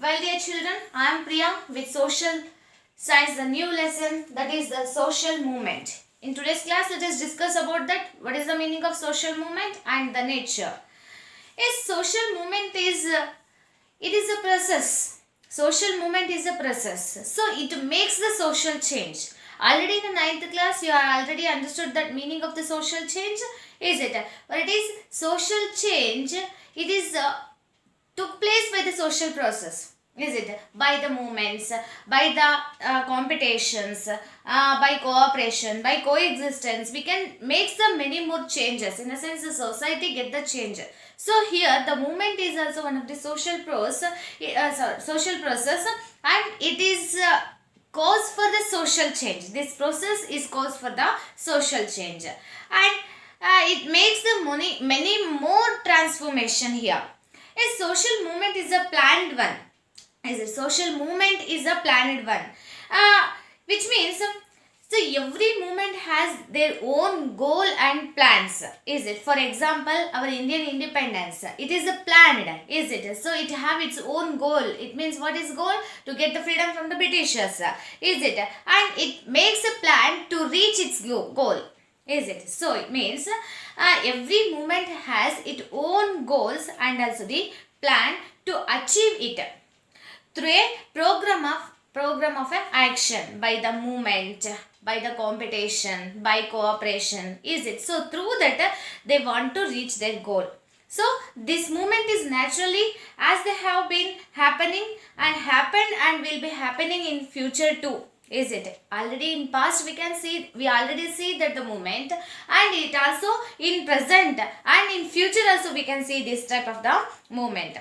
Well, dear children, I am Priya with Social Science, the new lesson that is the social movement. In today's class, let us discuss about that. What is the meaning of social movement and the nature? Yes, social movement is it is a process. Social movement is a process. So it makes the social change. Already in the ninth class, you are already understood that meaning of the social change. Is it? But it is social change. It is took place by the social process, is it, by the movements, by the competitions, by cooperation, by coexistence. We can make some many more changes. In a sense, the society get the change. So here the movement is also one of the social social process, and it is cause for the social change. This process is cause for the social change, and it makes the many more transformation here. A social movement is a planned one. As a social movement is a planned one, which means so every movement has their own goal and plans. Is it? For example, our Indian independence. It is a planned. Is it? So it have its own goal. It means what is goal? To get the freedom from the Britishers. Is it? And it makes a plan to reach its goal. Is it? So it means every movement has its own goals and also the plan to achieve it through a program of an action, by the movement, by the competition, by cooperation. Is it? So through that they want to reach their goal. So this movement is naturally as they have been happening and happened and will be happening in future too. Is it? Already in past we already see that the movement, and it also in present and in future also we can see this type of the movement.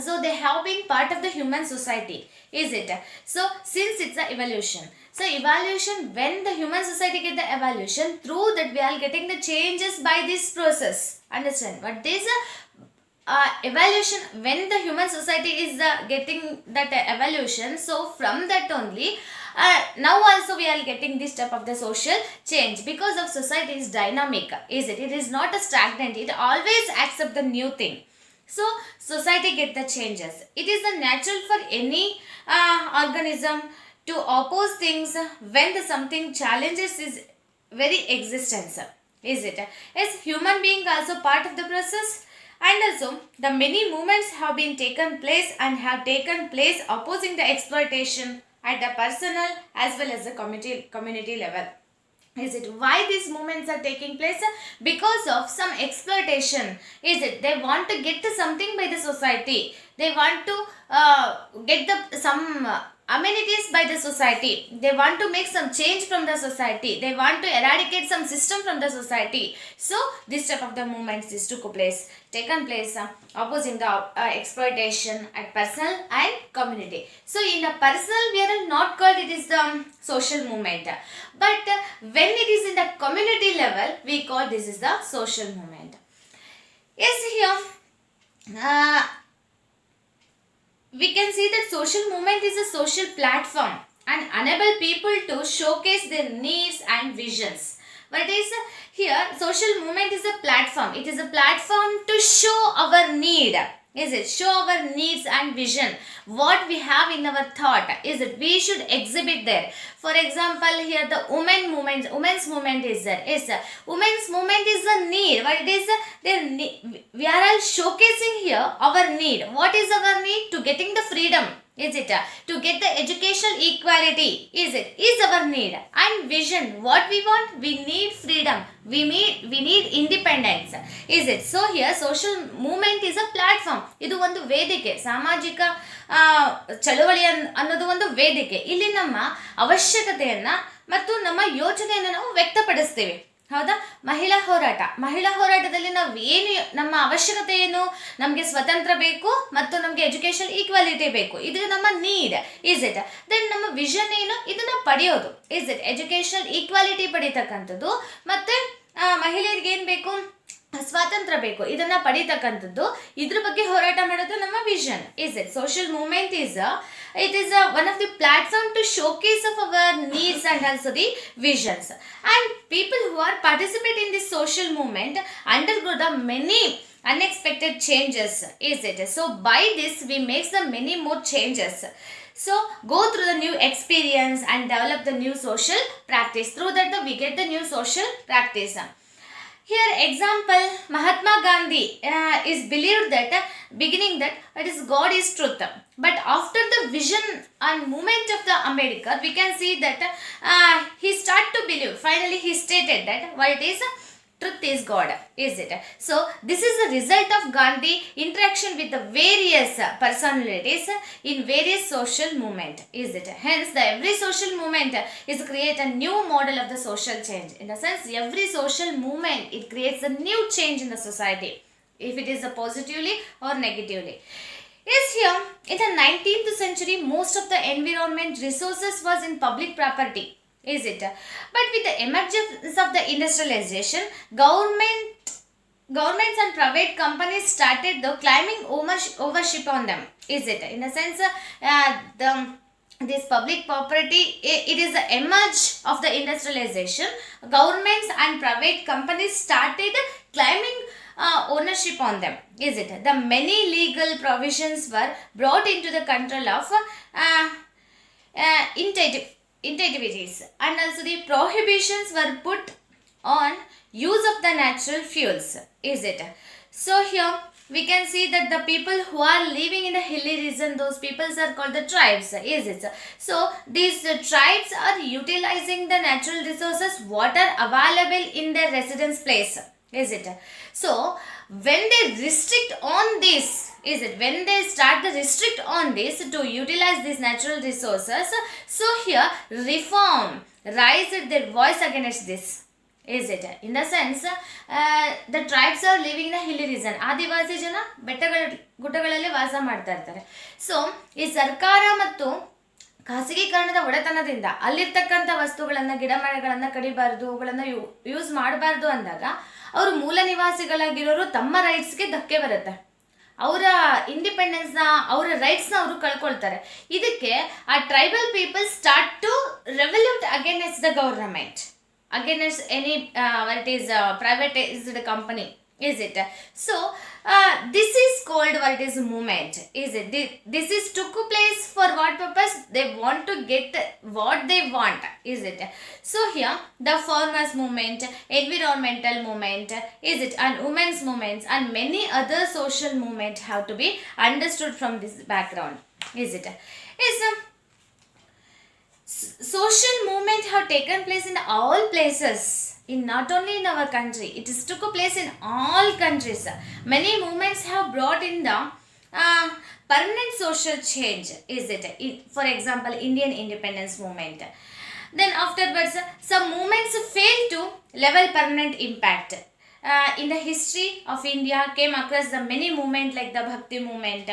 So they have been part of the human society. Is it? So since it's a evolution. So evolution, when the human society get the evolution, through that we are getting the changes by this process. Understand? But this evolution, when the human society is getting that evolution, so from that only now also we are getting this type of the social change, because of society is dynamic. Is it? It is not a stagnant. It always accept the new thing. So society get the changes. It is the natural for any organism to oppose things when the something challenges is very existence. Is it? As human being also part of the process, and also the many movements have been taken place and have taken place opposing the exploitation at the personal as well as the community level. Is it? Why these movements are taking place? Because of some exploitation. Is it? They want to get something by the society. They want to get some amenities by the society. They want to make some change from the society. They want to eradicate some system from the society. So this type of the movements is taken place opposing the exploitation at personal and community. So in a personal we are not called it is the social movement, but when it is in the community level we call this is the social movement. Yes, here we can see that social movement is a social platform and enable people to showcase their needs and visions. But is here social movement is a platform. It is a platform to show our need. Is it? Show our needs and vision. What we have in our thought. Is it? We should exhibit there. For example, here the women's movement is there. Is women's movement is a need. What it is? Their need. We are all showcasing here our need. What is our need? To getting the freedom. Is it? To get the educational equality. Is it? Is our need. And vision. What we want? We need freedom. We need independence. Is it? So here social movement is a platform. ಇದು ಒಂದು ವೇದಿಕೆ, ಸಾಮಾಜಿಕ ಚಳವಳಿ ಅನ್ನೋದು ಒಂದು ವೇದಿಕೆ. ಇಲ್ಲಿ ನಮ್ಮ ಅವಶ್ಯಕತೆಯನ್ನ ಮತ್ತು ನಮ್ಮ ಯೋಚನೆಯನ್ನು ನಾವು ವ್ಯಕ್ತಪಡಿಸ್ತೇವೆ. ಹೌದಾ? ಮಹಿಳಾ ಹೋರಾಟದಲ್ಲಿ ನಾವು ಏನು ನಮ್ಮ ಅವಶ್ಯಕತೆ ಏನು? ನಮಗೆ ಸ್ವತಂತ್ರ ಬೇಕು ಮತ್ತು ನಮಗೆ ಎಜುಕೇಶನ್ ಈಕ್ವಾಲಿಟಿ ಬೇಕು. ಇದು ನಮ್ಮ ನೀಡ್. Is it? ದೆನ್ ನಮ್ಮ ವಿಷನ್ ಏನು? ಇದನ್ನ ಪಡೆಯೋದು. Is it? ಎಜುಕೇಶನ್ ಈಕ್ವಾಲಿಟಿ ಪಡಿತಕ್ಕಂಥದ್ದು, ಮತ್ತೆ ಮಹಿಳೆಯರಿಗೆ ಏನು ಬೇಕು? ಸ್ವಾತಂತ್ರ್ಯ ಬೇಕು. ಇದನ್ನ ಪಡಿತಕ್ಕಂಥದ್ದು, ಇದ್ರ ಬಗ್ಗೆ ಹೋರಾಟ ಮಾಡೋದು ನಮ್ಮ vision. Is it? Social movement it is one of the platform to showcase of our needs and also the visions. And people who are participate in this social movement undergo the many unexpected changes, is it? So by this we make the many more changes. So go through the new experience and develop the new social practice. Through that we get the new social practice. Here example, Mahatma Gandhi is believed that beginning that it is God is truth. But after the vision and movement of the Ambedkar, we can see that he started to believe. Finally, he stated that what it is, truth is God, is it? So this is the result of Gandhi interaction with the various personalities in various social movement, is it? Hence the every social movement is create a new model of the social change. In the sense, every social movement, it creates a new change in the society, if it is a positively or negatively. Yes, here in the 19th century, most of the environment resources was in public property, is it? But with the emergence of the industrialization, governments and private companies started the claiming ownership on them, is it? In a sense, this public property, it is the emerge of the industrialization. Governments and private companies started claiming ownership on them, is it? The many legal provisions were brought into the control of entities, and also the prohibitions were put on use of the natural fuels, is it? So here we can see that the people who are living in the hilly region, those peoples are called the tribes, is it? So these tribes are utilizing the natural resources what are available in their residence place, is it? So when they restrict on this, is it, when they start to restrict on this to utilize these natural resources, so here reform raised their voice against this, is it? In the sense, the tribes are living in the hilly region. ಆದಿವಾಸಿ ಜನ ಗುಡ್ಡಗಳಲ್ಲಿ ವಾಸ ಮಾಡ್ತಾ ಇರ್ತಾರೆ. So ಈ ಸರ್ಕಾರ ಮತ್ತು ಖಾಸಗೀಕರಣದ ಒಡೆತನದಿಂದ ಅಲ್ಲಿರ್ತಕ್ಕಂಥ ವಸ್ತುಗಳನ್ನು, ಗಿಡ ಮರಗಳನ್ನು ಕಡಿಬಾರ್ದು, ಅವುಗಳನ್ನು ಯೂಸ್ ಮಾಡಬಾರ್ದು ಅಂದಾಗ ಅವರು ಮೂಲ ನಿವಾಸಿಗಳಾಗಿರೋರು ತಮ್ಮ ರೈಟ್ಸ್ಗೆ ಧಕ್ಕೆ ಬರುತ್ತೆ. ಅವರ ಇಂಡಿಪೆಂಡೆನ್ಸ್ನ, ಅವರ ರೈಟ್ಸ್ನ ಅವರು ಕಳ್ಕೊಳ್ತಾರೆ. ಇದಕ್ಕೆ ಆ tribal people start to revolute against the government, against any what is privatized company, is it? So this is called what is movement, is it? This is took place for what purpose? They want to get what they want, is it? So here the farmers movement, environmental movement, is it, and women's movements and many other social movement have to be understood from this background, is it? Is social movement have taken place in all places, in not only in our country, it is took place in all countries. Many movements have brought in the permanent social change, is it? For example, Indian independence movement. Then afterwards, some movements failed to level permanent impact. In the history of India came across the many movements like the Bhakti movement,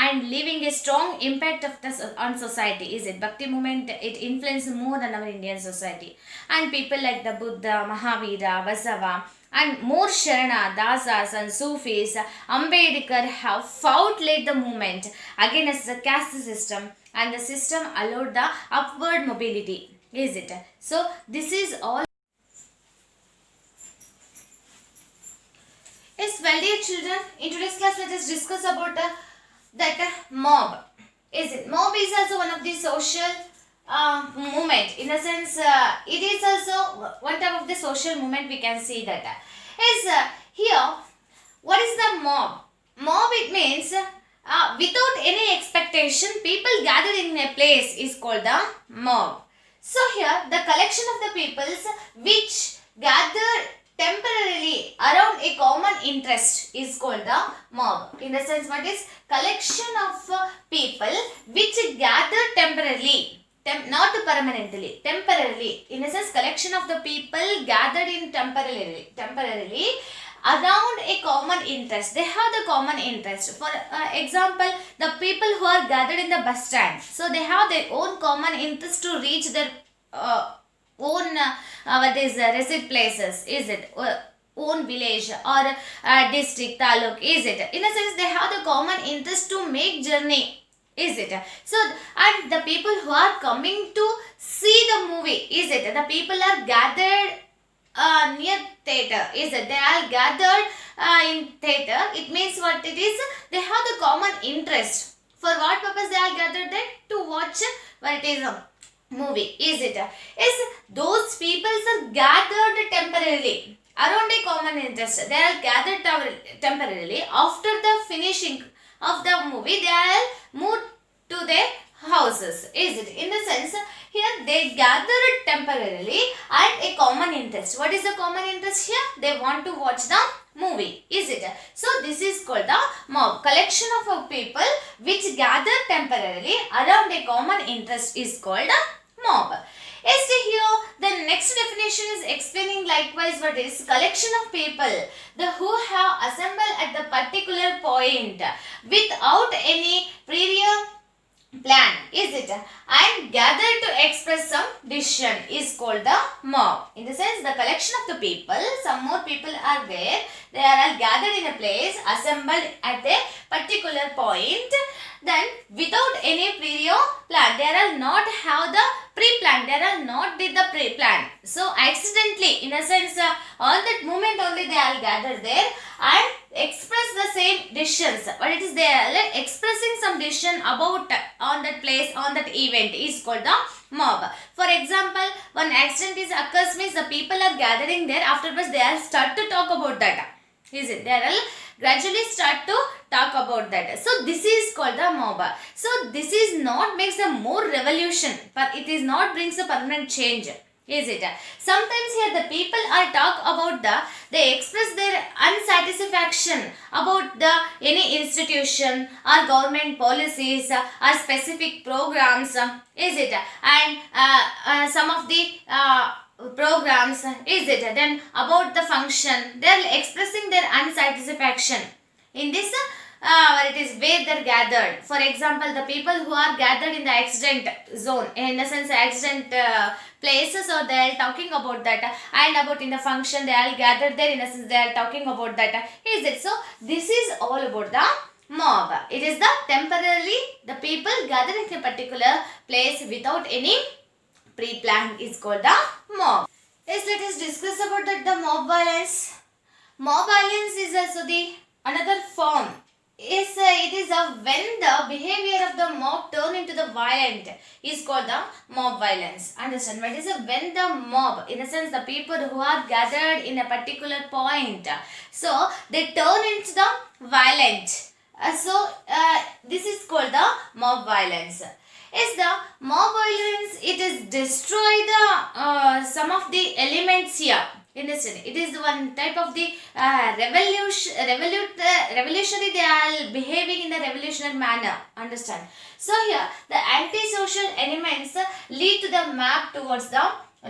and leaving a strong impact of this on society, is it? Bhakti movement, it influenced more than our Indian society, and people like the Buddha, Mahavira, Vasava, and more Sharana, Dasas and Sufis, Ambedkar have fought led the movement against the caste system, and the system allowed the upward mobility, is it? So this is all. Yes, well dear children, in today's class let us discuss about that mob, is it? Mob is also one of the social movement. In a sense, it is also one type of the social movement. We can see that is here. What is the mob? Mob, it means without any expectation, people gathered in a place is called the mob. So here the collection of the peoples which gathered temporarily around a common interest is called the mob. In the sense, what is collection of people which gather temporarily, not permanently, temporarily. In a sense, collection of the people gathered in temporarily around a common interest. They have the common interest. For example, the people who are gathered in the bus stand, so they have their own common interest to reach their own what is resid places, is it? Own village or district, taluk, is it? In a sense, they have the common interest to make journey, is it? So and the people who are coming to see the movie, is it? The people are gathered near theater. Is it? They all gathered in theater. It means what it is? They have the common interest. For what purpose they all gathered there? To watch what it is a movie. Is it? Is those people are gathered temporarily around a common interest. They are gathered temporarily. After the finishing of the movie, they all moved to their houses. Is it? In the sense, here they gathered temporarily and a common interest. What is the common interest here? They want to watch the movie. Is it? So this is called the mob. Collection of people which gather temporarily around a common interest is called a mob. Yes, here the next definition is explaining likewise what is collection of people who have assembled at the particular point without any prior plan. Is it? And gathered to express some decision is called the mob. In the sense, the collection of the people, some more people are there, they are all gathered in a place, assembled at a particular point, then without any prior plan. They are not have the pre-plan, they are not did the pre-plan. So accidentally, in a sense, on that moment only they are gathered there and express the same decisions. But it is they are expressing some decision about on that place, on that event is called the mob. For example, when accident is occurs means the people are gathering there, afterwards they are start to talk about that. Is it? They are gradually start to talk about that. So this is called the mob. So this is not makes a more revolution, but it is not brings a permanent change. Is it? Sometimes here the people are talk about they express their unsatisfaction about the any institution or government policies or specific programs. Is it? And some of the programs, is it? Then about the function, they are expressing their unsatisfaction in this it is where they are gathered. For example, the people who are gathered in the accident zone, in the sense accident places, or they are talking about that, and about in the function they are gathered there, in the sense they are talking about that. Is it? So this is all about the mob. It is the temporarily the people gathered in a particular place without any pre-plan is called the mob. Yes, let us discuss about that the mob violence. Mob violence is also the another form. Yes, it is when the behavior of the mob turn into the violent is called the mob violence. Understand? What is when the mob, in a sense the people who are gathered in a particular point, so they turn into the violent. This is called the mob violence. Is the mob violence, it is destroy the some of the elements here. Understand? It is one type of the revolutionary, they are behaving in the revolutionary manner. Understand? So here the antisocial elements lead to the map towards the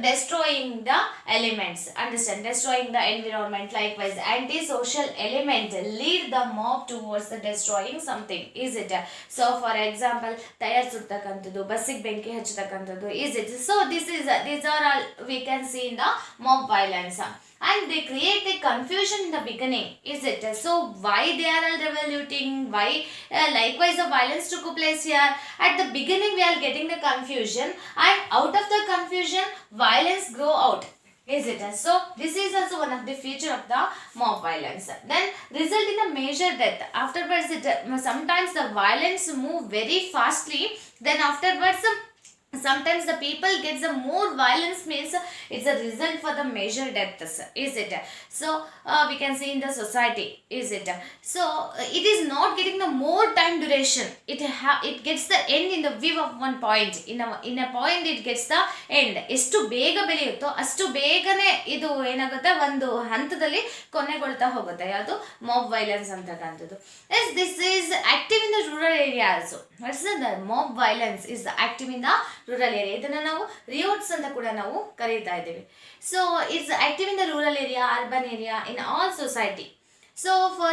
destroying the elements. Understand? Destroying the environment. Likewise, antisocial element lead the mob towards the destroying something. Is it? So for example, tire suttakanthadu, bussiಗೆ ಬೆಂಕಿ ಹಚ್ಚತಕ್ಕಂಥದ್ದು. Is it? So these are all we can see in the mob violence. And they create a confusion in the beginning. Is it? So why they are all revoluting? Why likewise the violence took place here? At the beginning we are getting the confusion, and out of the confusion violence grow out. Is it? So this is also one of the feature of the mob violence. Then result in a major death. Afterwards sometimes the violence move very fastly. Then afterwards sometimes the people gets the more violence means it's a result for the major deaths. Is it? So we can see in the society. Is it? So it is not getting the more time duration. It gets the end in the view of one point. In a point it gets the end. ಎಷ್ಟು ಬೇಗ ಬೆಳೆಯುತ್ತೋ ಅಷ್ಟು ಬೇಗನೆ ಇದು ಏನಾಗುತ್ತೆ ಒಂದು ಹಂತದಲ್ಲಿ ಕೊನೆಗೊಳ್ತಾ ಹೋಗುತ್ತೆ. ಯಾವುದು ಮಾಬ್ ವೈಲೆನ್ಸ್ ಅಂತಕ್ಕಂಥದ್ದು. Yes, this is active in the rural area also. What's the mob violence is active in the rural area. ಇದನ್ನು ನಾವು ರಿಯೋಟ್ಸ್ ಅಂತ ಕೂಡ ನಾವು ಕರೀತಾ ಇದ್ದೀವಿ. So it's active in the rural area, urban area, in all society. So for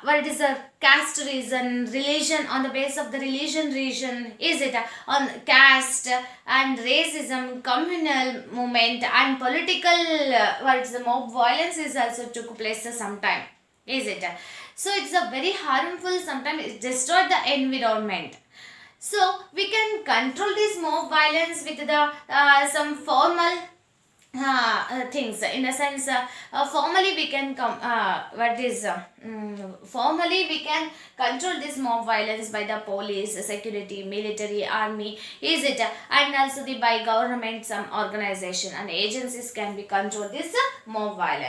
what it is a caste reason, religion, on the base of the religion region, is it on caste and racism, communal movement and political what is the mob violence is also took place sometime. Is it? So it's a very harmful, sometimes it destroys the environment. So we can control this mob violence with the some formal things. In a sense, formally we can formally we can control this mob violence by the police, security, military, army, is it, and also the by government, some organization and agencies can be control this mob violence.